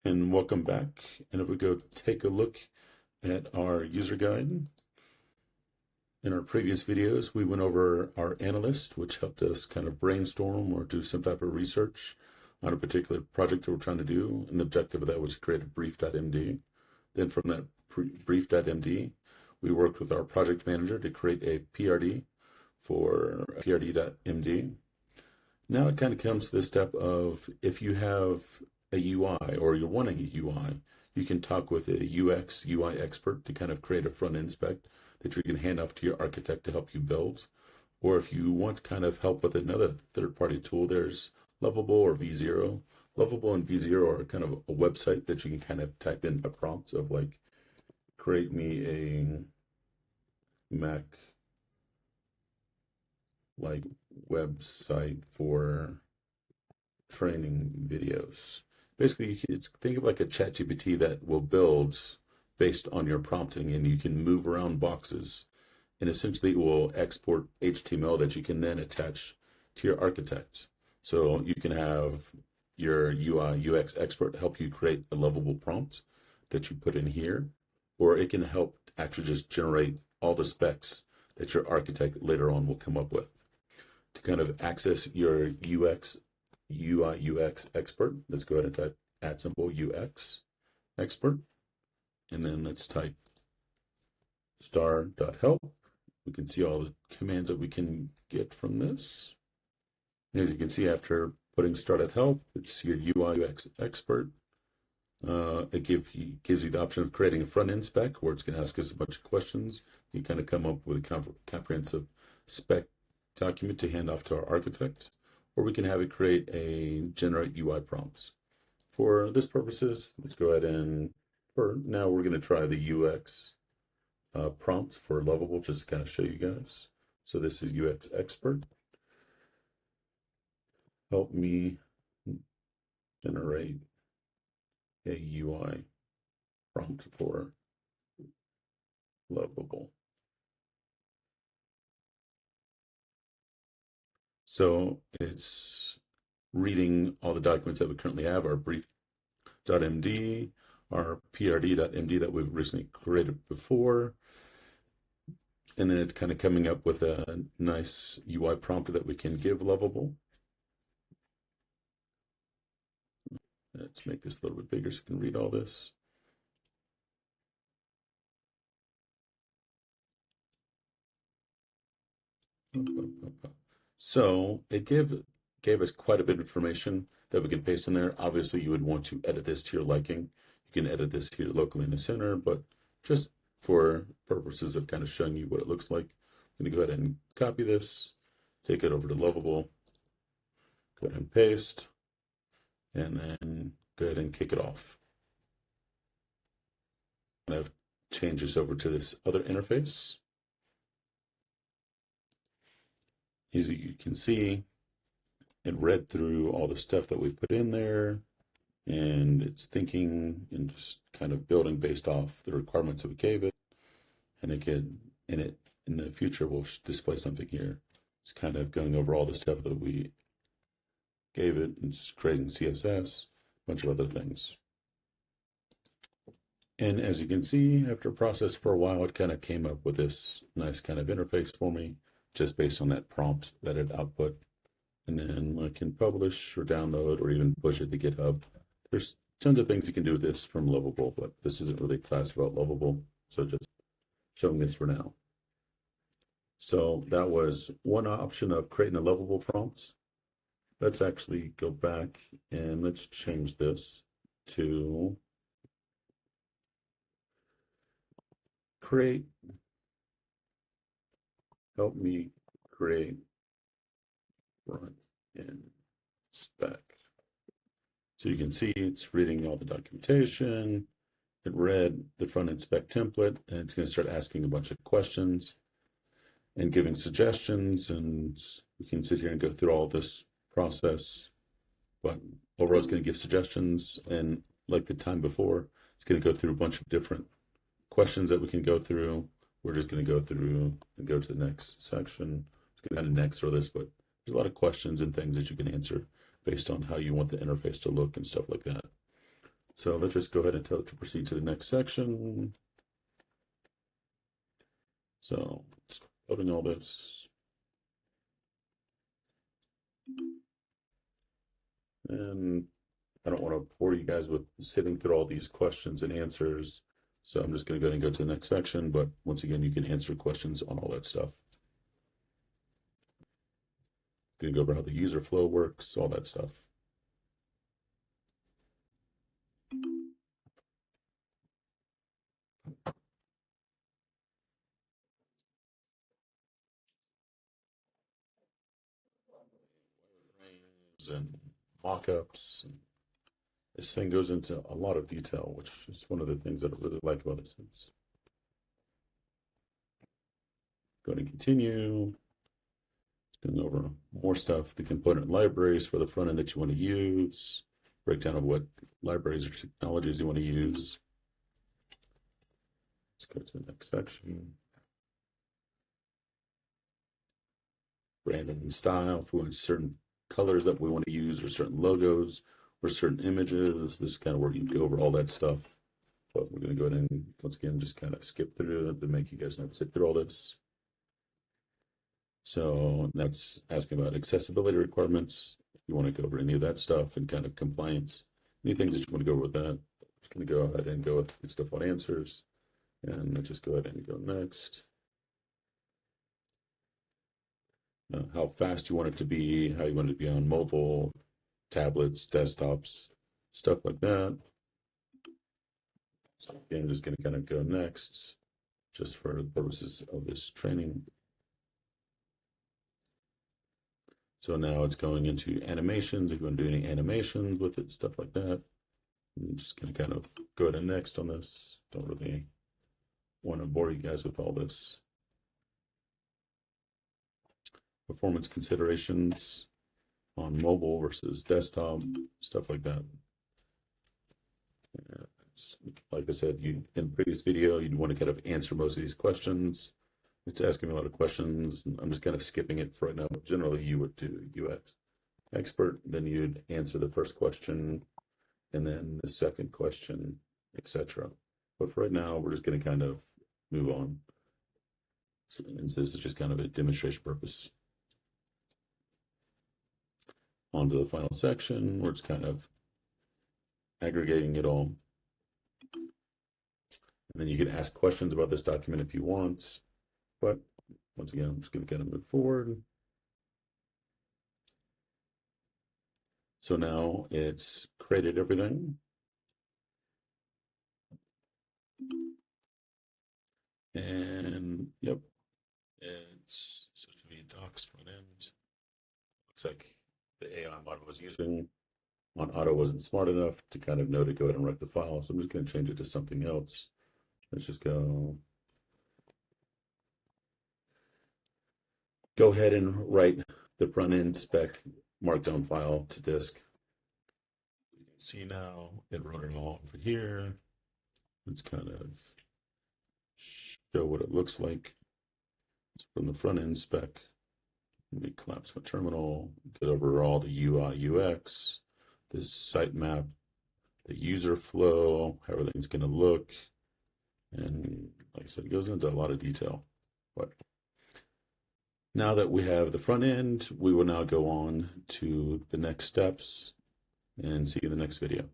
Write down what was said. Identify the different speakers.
Speaker 1: And welcome back. And if we go take a look at our user guide, in our previous videos, we went over our analyst, which helped us kind of brainstorm or do some type of research on a particular project that we're trying to do. And the objective of that was to create a brief.md. Then from that brief.md, we worked with our project manager to create a PRD for PRD.md. Now it kind of comes to the step of if you have a UI or you're wanting a UI, you can talk with a UX UI expert to kind of create a front end spec that you can hand off to your architect to help you build. Or if you want kind of help with another third-party tool, there's Lovable or V0. Lovable and V0 are kind of a website that you can kind of type in a prompt of like, create me a Mac like website for training videos. Basically, it's think of like a chat GPT that will build based on your prompting, and you can move around boxes, and essentially it will export HTML that you can then attach to your architect. So you can have your UI UX expert help you create a lovable prompt that you put in here, or it can help actually just generate all the specs that your architect later on will come up with. To kind of access your UI UX expert, let's go ahead and type @UX expert, and then let's type star.help. We can see all the commands that we can get from this. And as you can see, after putting star.help, it's your UI UX expert. It gives you the option of creating a front end spec where it's going to ask us a bunch of questions. You kind of come up with a comprehensive spec document to hand off to our architect, or we can have it create a generate UI prompts. For this purposes, let's go ahead and for now we're going to try the UX prompt for Lovable just to kind of show you guys. So this is UX expert. Help me generate a UI prompt for Lovable. So it's reading all the documents that we currently have, our brief.md, our prd.md that we've recently created before. And then it's kind of coming up with a nice UI prompt that we can give Lovable. Let's make this a little bit bigger so you can read all this. So it gave us quite a bit of information that we can paste in there. Obviously, you would want to edit this to your liking. You can edit this here locally in the center, but just for purposes of kind of showing you what it looks like, I'm going to go ahead and copy this, take it over to Lovable, go ahead and paste, and then go ahead and kick it off. Kind of change this over to this other interface. As you can see, it read through all the stuff that we put in there, and it's thinking and just kind of building based off the requirements that we gave it. And again, in the future, we'll display something here. It's kind of going over all the stuff that we gave it and just creating CSS, a bunch of other things. And as you can see, after a process for a while, it kind of came up with this nice kind of interface for me, just based on that prompt that it output. And then I can publish or download or even push it to GitHub. There's tons of things you can do with this from Lovable, but this isn't really a class about Lovable, so just showing this for now. So that was one option of creating a Lovable prompts. Let's actually go back and let's change this to help me create front end spec. So you can see it's reading all the documentation. It read the front end spec template, and it's going to start asking a bunch of questions and giving suggestions. And we can sit here and go through all this process. But overall, it's going to give suggestions. And like the time before, it's going to go through a bunch of different questions that we can go through. We're just going to go through and go to the next section. It's going to kind of next or this, but there's a lot of questions and things that you can answer based on how you want the interface to look and stuff like that. So let's just go ahead and tell it to proceed to the next section. So it's loading all this. And I don't want to bore you guys with sitting through all these questions and answers. So I'm just going to go ahead and go to the next section. But once again, you can answer questions on all that stuff. Going to go over how the user flow works, all that stuff. And mock-ups. This thing goes into a lot of detail, which is one of the things that I really like about this. Go ahead and continue. Going over more stuff, the component libraries for the front end that you want to use, breakdown of what libraries or technologies you want to use. Let's go to the next section. Branding and style, if we want certain colors that we want to use, or certain logos, or certain images. This is kind of where you go over all that stuff. But we're going to go ahead and, once again, just kind of skip through it to make you guys not sit through all this. So now it's asking about accessibility requirements. If you want to go over any of that stuff and kind of compliance, any things that you want to go over with that, I'm just going to go ahead and go with its default answers. And let's just go ahead and go next. How fast you want it to be, how you want it to be on mobile, tablets, desktops, stuff like that. So again, I'm just going to kind of go next, just for the purposes of this training. So now it's going into animations. If you want to do any animations with it, stuff like that. I'm just going to kind of go to next on this. Don't really want to bore you guys with all this. Performance considerations on mobile versus desktop, stuff like that. Like I said, in the previous video, you'd want to kind of answer most of these questions. It's asking me a lot of questions. I'm just kind of skipping it for right now. But generally, you would do UX expert, then you'd answer the first question, and then the second question, etc. But for right now, we're just going to kind of move on. So, and this is just kind of a demonstration purpose. On to the final section, where it's kind of aggregating it all. And then you can ask questions about this document if you want. But once again, I'm just going to kind of move forward. So now it's created everything. And yep, it's supposed to be docs front end. Looks like the AI model was using on auto wasn't smart enough to kind of know to go ahead and write the file. So I'm just going to change it to something else. Let's just go ahead and write the front end spec markdown file to disk. You can see now it wrote it all over here. Let's kind of show what it looks like from the front end spec. Let me collapse my terminal, get over all the UI, UX, this sitemap, the user flow, how everything's going to look. And like I said, it goes into a lot of detail. But now that we have the front end, we will now go on to the next steps and see you in the next video.